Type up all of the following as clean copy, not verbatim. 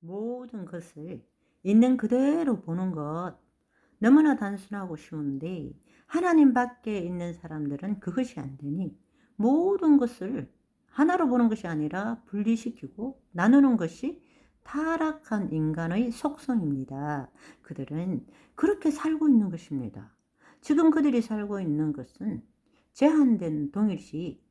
모든 것을 있는 그대로 보는 것 너무나 단순하고 쉬운데 하나님 밖에 있는 사람들은 그것이 안 되니 모든 것을 하나로 보는 것이 아니라 분리시키고 나누는 것이 타락한 인간의 속성입니다. 그들은 그렇게 살고 있는 것입니다. 지금 그들이 살고 있는 것은 제한된 동일시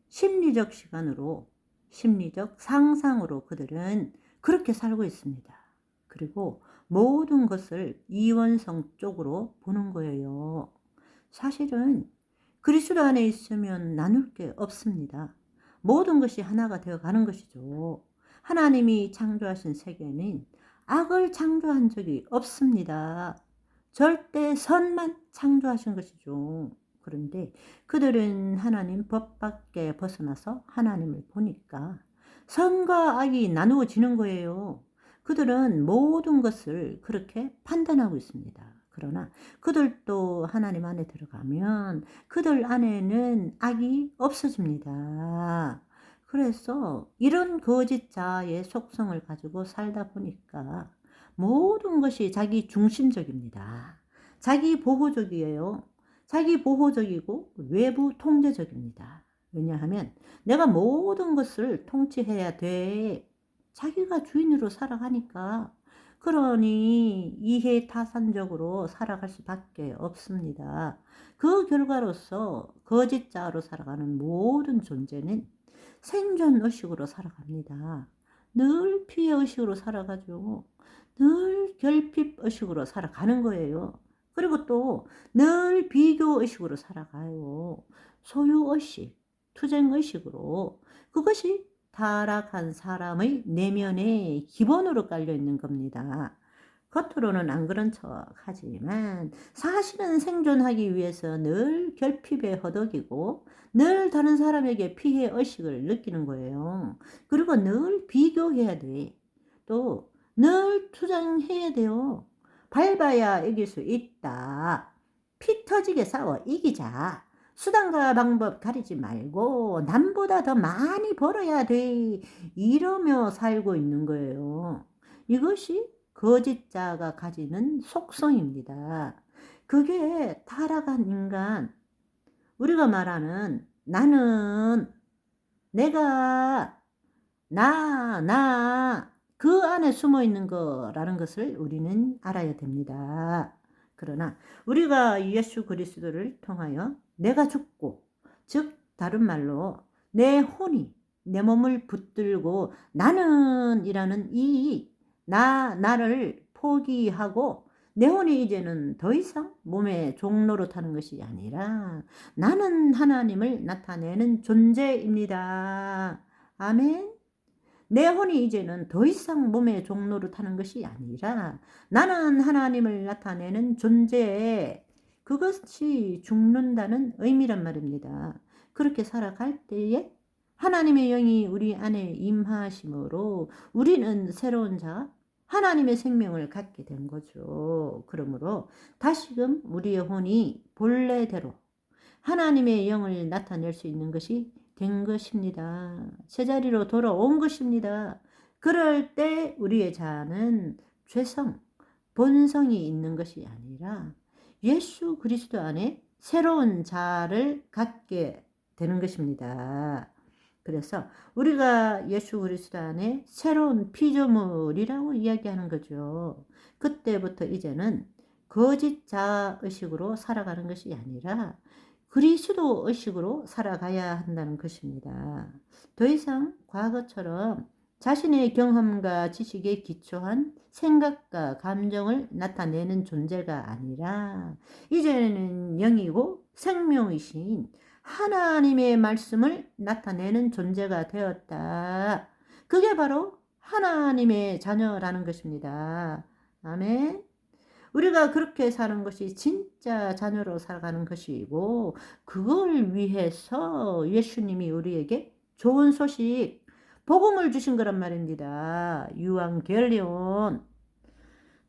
심리적 시간으로 심리적 상상으로 그들은 그렇게 살고 있습니다. 그리고 모든 것을 이원성 쪽으로 보는 거예요. 사실은 그리스도 안에 있으면 나눌 게 없습니다. 모든 것이 하나가 되어 가는 것이죠. 하나님이 창조하신 세계는 악을 창조한 적이 없습니다. 절대 선만 창조하신 것이죠. 그런데 그들은 하나님 법 밖에 벗어나서 하나님을 보니까 선과 악이 나누어지는 거예요. 그들은 모든 것을 그렇게 판단하고 있습니다. 그러나 그들도 하나님 안에 들어가면 그들 안에는 악이 없어집니다. 그래서 이런 거짓자의 속성을 가지고 살다 보니까 모든 것이 자기 중심적입니다. 자기 보호적이에요. 자기 보호적이고 외부 통제적입니다. 왜냐하면 내가 모든 것을 통치해야 돼. 자기가 주인으로 살아가니까. 그러니 이해타산적으로 살아갈 수밖에 없습니다. 그 결과로서 거짓자로 살아가는 모든 존재는 생존의식으로 살아갑니다. 늘 피해의식으로 살아가죠. 늘 결핍의식으로 살아가는 거예요. 그리고 또 늘 비교의식으로 살아가요. 소유의식, 투쟁의식으로. 그것이 타락한 사람의 내면에 기본으로 깔려 있는 겁니다. 겉으로는 안 그런 척 하지만 사실은 생존하기 위해서 늘 결핍에 허덕이고 늘 다른 사람에게 피해 의식을 느끼는 거예요. 그리고 늘 비교해야 돼. 또 늘 투쟁해야 돼요. 밟아야 이길 수 있다. 피 터지게 싸워 이기자. 수단과 방법 가리지 말고 남보다 더 많이 벌어야 돼. 이러며 살고 있는 거예요. 이것이 거짓자가 가지는 속성입니다. 그게 타락한 인간, 우리가 말하는 나는, 내가, 그 안에 숨어 있는 거라는 것을 우리는 알아야 됩니다. 그러나 우리가 예수 그리스도를 통하여 내가 죽고, 즉 다른 말로 내 혼이 내 몸을 붙들고 나는 이라는 이 나를 포기하고 내 혼이 이제는 더 이상 몸의 종로로 타는 것이 아니라 나는 하나님을 나타내는 존재입니다. 아멘. 내 혼이 이제는 더 이상 몸의 종로로 타는 것이 아니라 나는 하나님을 나타내는 존재. 그것이 죽는다는 의미란 말입니다. 그렇게 살아갈 때에 하나님의 영이 우리 안에 임하심으로 우리는 새로운 자, 하나님의 생명을 갖게 된 거죠. 그러므로 다시금 우리의 혼이 본래대로 하나님의 영을 나타낼 수 있는 것이 된 것입니다. 제자리로 돌아온 것입니다. 그럴 때 우리의 자아는 죄성, 본성이 있는 것이 아니라 예수 그리스도 안에 새로운 자아를 갖게 되는 것입니다. 그래서 우리가 예수 그리스도 안에 새로운 피조물이라고 이야기하는 거죠. 그때부터 이제는 거짓 자아의식으로 살아가는 것이 아니라 그리스도 의식으로 살아가야 한다는 것입니다. 더 이상 과거처럼 자신의 경험과 지식에 기초한 생각과 감정을 나타내는 존재가 아니라 이제는 영이고 생명이신 하나님의 말씀을 나타내는 존재가 되었다. 그게 바로 하나님의 자녀라는 것입니다. 아멘. 우리가 그렇게 사는 것이 진짜 자녀로 살아가는 것이고 그걸 위해서 예수님이 우리에게 좋은 소식, 복음을 주신 거란 말입니다. 유앙겔리온,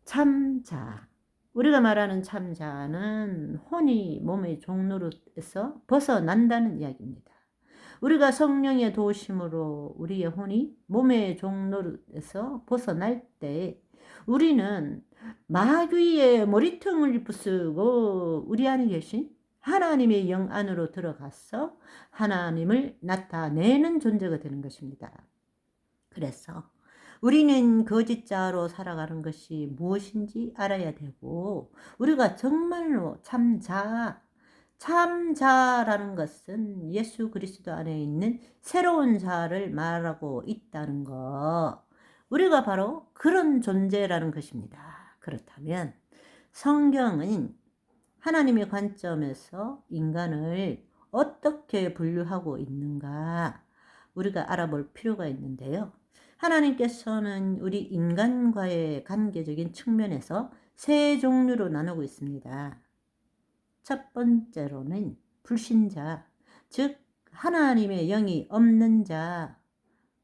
참자. 우리가 말하는 참자는 혼이 몸의 종로로에서 벗어난다는 이야기입니다. 우리가 성령의 도우심으로 우리의 혼이 몸의 종로에서 벗어날 때 우리는 마귀의 머리통을 부수고 우리 안에 계신 하나님의 영 안으로 들어가서 하나님을 나타내는 존재가 되는 것입니다. 그래서 우리는 거짓자로 살아가는 것이 무엇인지 알아야 되고, 우리가 정말로 참자라는 것은 예수 그리스도 안에 있는 새로운 자를 말하고 있다는 것, 우리가 바로 그런 존재라는 것입니다. 그렇다면 성경은 하나님의 관점에서 인간을 어떻게 분류하고 있는가 우리가 알아볼 필요가 있는데요. 하나님께서는 우리 인간과의 관계적인 측면에서 세 종류로 나누고 있습니다. 첫 번째로는 불신자, 즉 하나님의 영이 없는 자,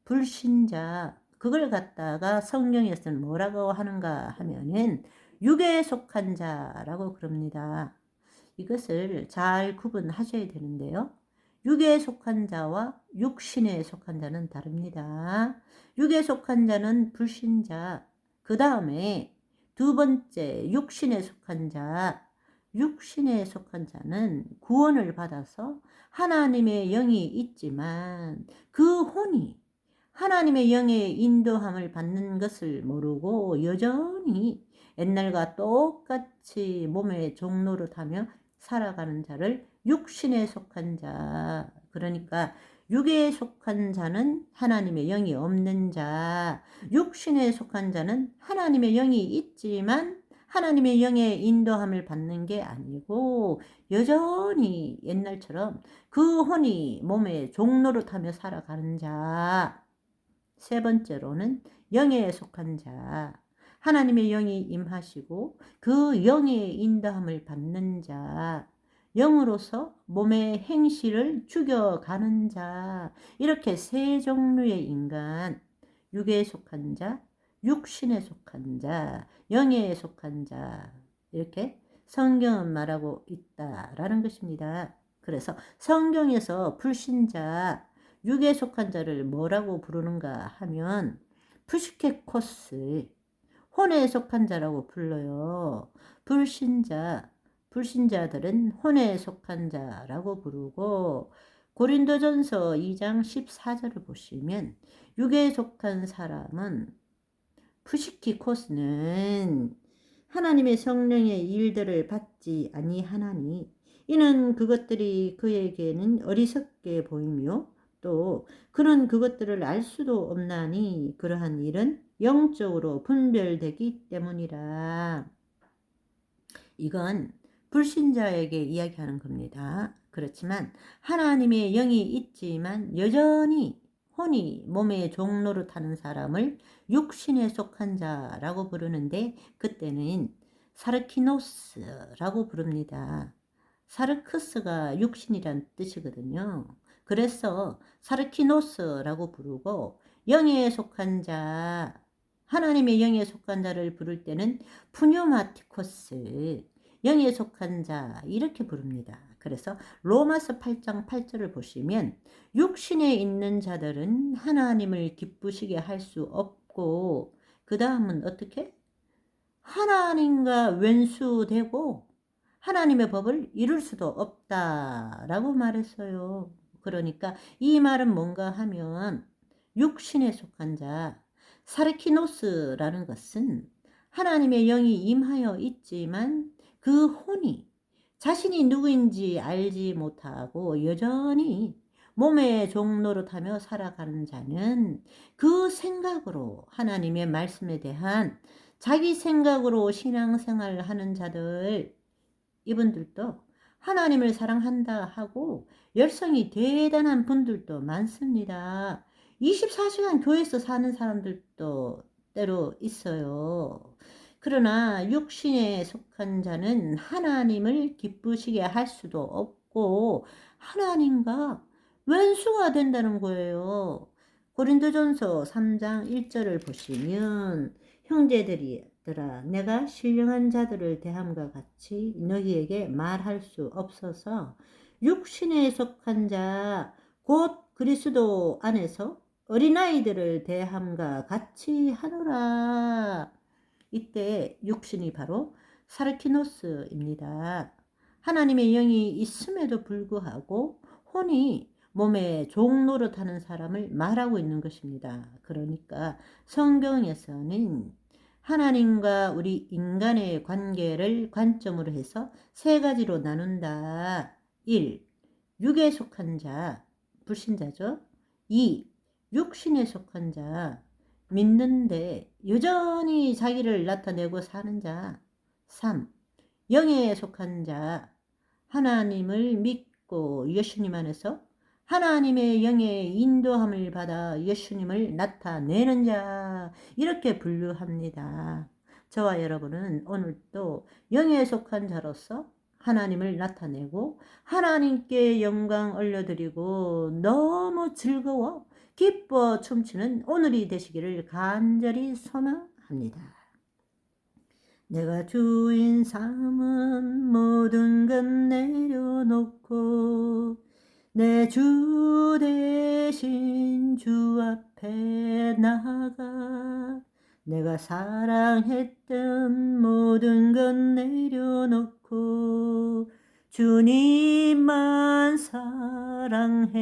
불신자, 그걸 갖다가 성경에서는 뭐라고 하는가 하면은 육에 속한 자라고 그럽니다. 이것을 잘 구분하셔야 되는데요. 육에 속한 자와 육신에 속한 자는 다릅니다. 육에 속한 자는 불신자, 그 다음에 두 번째 육신에 속한 자, 육신에 속한 자는 구원을 받아서 하나님의 영이 있지만 그 혼이 하나님의 영의 인도함을 받는 것을 모르고 여전히 옛날과 똑같이 몸의 종노릇하며 살아가는 자를 육신에 속한 자, 그러니까 육에 속한 자는 하나님의 영이 없는 자, 육신에 속한 자는 하나님의 영이 있지만 하나님의 영의 인도함을 받는 게 아니고 여전히 옛날처럼 그 혼이 몸에 종노릇하며 살아가는 자. 세 번째로는 영에 속한 자, 하나님의 영이 임하시고 그 영의 인도함을 받는 자, 영으로서 몸의 행실을 죽여가는 자, 이렇게 세 종류의 인간, 육에 속한 자, 육신에 속한 자, 영에 속한 자, 이렇게 성경은 말하고 있다라는 것입니다. 그래서 성경에서 불신자, 육에 속한 자를 뭐라고 부르는가 하면 푸시케코스, 혼에 속한 자라고 불러요. 불신자들은 혼에 속한 자라고 부르고, 고린도전서 2장 14절을 보시면 육에 속한 사람은 푸시키코스는 하나님의 성령의 일들을 받지 아니하나니 이는 그것들이 그에게는 어리석게 보이며 또 그는 그것들을 알 수도 없나니 그러한 일은 영적으로 분별되기 때문이라. 이건 불신자에게 이야기하는 겁니다. 그렇지만 하나님의 영이 있지만 여전히 혼이 몸의 종노릇하는 사람을 육신에 속한 자라고 부르는데 그때는 사르키노스라고 부릅니다. 사르크스가 육신이란 뜻이거든요. 그래서 사르키노스라고 부르고 영에 속한 자, 하나님의 영에 속한 자를 부를 때는 푸뉴마티코스, 영에 속한 자 이렇게 부릅니다. 그래서 로마서 8장 8절을 보시면 육신에 있는 자들은 하나님을 기쁘시게 할 수 없고 그 다음은 어떻게? 하나님과 왼수되고 하나님의 법을 이룰 수도 없다라고 말했어요. 그러니까 이 말은 뭔가 하면 육신에 속한 자, 사르키노스라는 것은 하나님의 영이 임하여 있지만 그 혼이 자신이 누구인지 알지 못하고 여전히 몸의 종노릇하며 살아가는 자는 그 생각으로 하나님의 말씀에 대한 자기 생각으로 신앙생활을 하는 자들, 이분들도 하나님을 사랑한다 하고 열성이 대단한 분들도 많습니다. 24시간 교회에서 사는 사람들도 때로 있어요. 그러나 육신에 속한 자는 하나님을 기쁘시게 할 수도 없고 하나님과 왼수가 된다는 거예요. 고린도전서 3장 1절을 보시면 형제들아 내가 신령한 자들을 대함과 같이 너희에게 말할 수 없어서 육신에 속한 자, 곧 그리스도 안에서 어린아이들을 대함과 같이 하노라. 이때 육신이 바로 사르키노스입니다. 하나님의 영이 있음에도 불구하고 혼이 몸에 종노릇하는 사람을 말하고 있는 것입니다. 그러니까 성경에서는 하나님과 우리 인간의 관계를 관점으로 해서 세 가지로 나눈다. 1. 육에 속한 자, 불신자죠. 2. 육신에 속한 자, 믿는데 여전히 자기를 나타내고 사는 자. 3. 영에 속한 자, 하나님을 믿고 예수님 안에서 하나님의 영의 인도함을 받아 예수님을 나타내는 자, 이렇게 분류합니다. 저와 여러분은 오늘 또 영에 속한 자로서 하나님을 나타내고 하나님께 영광 올려드리고 너무 즐거워 기뻐 춤추는 오늘이 되시기를 간절히 소망합니다. 내가 주인 삼은 모든 것 내려놓고 내 주 대신 주 앞에 나아가 내가 사랑했던 모든 것 내려놓고 주님만 사랑해.